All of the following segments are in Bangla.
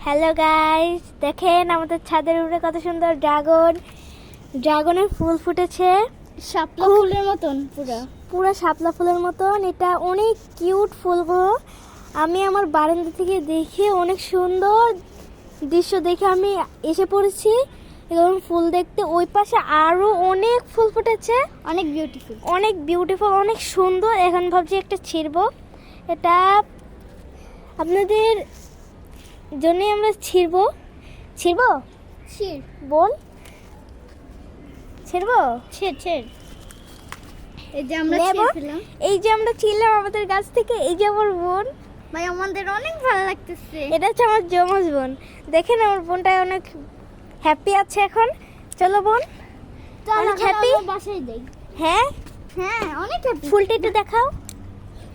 হ্যালো গাইস, দেখেন আমাদের ছাদের উপরে কত সুন্দর ড্রাগনের ফুল ফুটেছে। শাপলা ফুলের মতন পুরো শাপলা ফুলের মতন। এটা অনেক কিউট ফুলগুলো। আমি আমার বারান্দা থেকে দেখে অনেক সুন্দর দৃশ্য দেখে আমি এসে পড়েছি এরকম ফুল দেখতে। ওই পাশে আরো অনেক ফুল ফুটেছে, অনেক বিউটিফুল, অনেক সুন্দর। এখন ভাবছি একটা ছিড়বো, এটা আপনাদের জন্যই আমরা ছিড়বো। ছিড় বল, ছিড়বো। এই যে আমরা নেবো। ছিড়লাম এই যে আমরা ছিলাম আমাদের গাছ থেকে। এই যে আমার বোন, ভাই, আমাদের অনেক ভালো লাগতেছে। এটা হচ্ছে আমার যমজ বোন। দেখেন আমার বোনটা অনেক হ্যাপি আছে এখন। চলো বোন, অনেক happy? বাসায় দেই। হ্যাঁ হ্যাঁ, অনেক হ্যাপি। ফুলটা একটু দেখাও।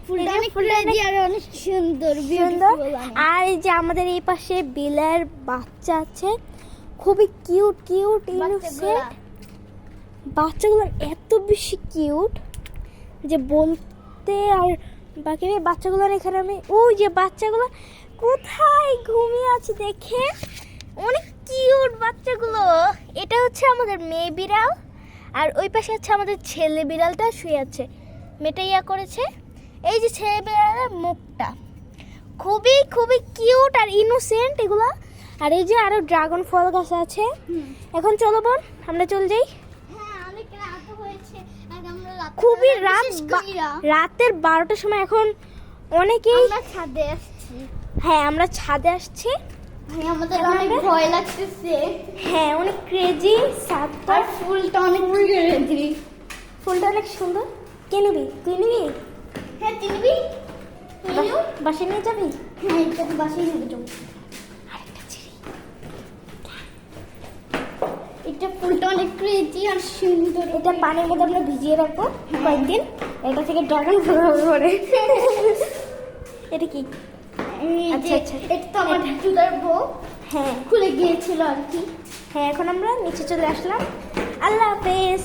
ফুলটা এই যে অনেক ফুলটা crazy আর অনেক সুন্দর সুন্দর। beautiful অনেক। আর এই যে আমাদের এই পাশে বিলের বাচ্চা আছে, খুবই কিউট ইনোসেন্ট বাচ্চাগুলো, এত বেশি কিউট যে বলতে আর বাকি নেই। বাচ্চাগুলো এখানে আমি, ওই যে বাচ্চাগুলো কোথায় ঘুমিয়ে আছে দেখে, অনেক কিউট বাচ্চাগুলো। এটা হচ্ছে আমাদের মেয়ে বিড়াল, আর ওই পাশে হচ্ছে আমাদের ছেলে বিড়ালটা শুয়ে আছে। মেয়েটা ইয়া করেছে। এই যে ছেলে বিড়ালের মুখটা খুবই কিউট আর ইনোসেন্ট এগুলো। আর এই যে আরো ড্রাগন ফল গাছ আছে। এখন চলো বোন, আমরা চলে যাই। হ্যাঁ, অনেক রাত হয়েছে আর আমরা খুবই রাতের 12টার সময়। এখন অনেকেই আমরা ছাদে আসছি। হ্যাঁ, আমরা ছাদে আসছি। ভাই, আমাদের এখন অনেক আমরা- ভয় লাগতেছে। হ্যাঁ, অনেক ক্রেজি ছাদটা। আর ফুলটা অনেক crazy। ফুলটা অনেক সুন্দর। কে নিবি? তুই নিবি? হ্যাঁ, চিনবি? বাসে নিয়ে যাবি? হ্যাঁ, এটা বাসায় নিয়ে যাও। আরেকটা ছিড়ি। এটা ফুলটা অনেক crazy আর সুন্দর। এটা পানির মধ্যে আমরা ভিজিয়ে রাখবো কয়েকদিন। এটা থেকে ড্রাগন ফল হবে পরে। এটা কি? এই আচ্ছা, যে, আচ্ছা। এটা তো আমার চুলার বউ হ্যাঁ খুলে গিয়েছিল আর কি। হ্যাঁ, এখন আমরা নিচে চলে আসলাম। আল্লাহ হাফেজ।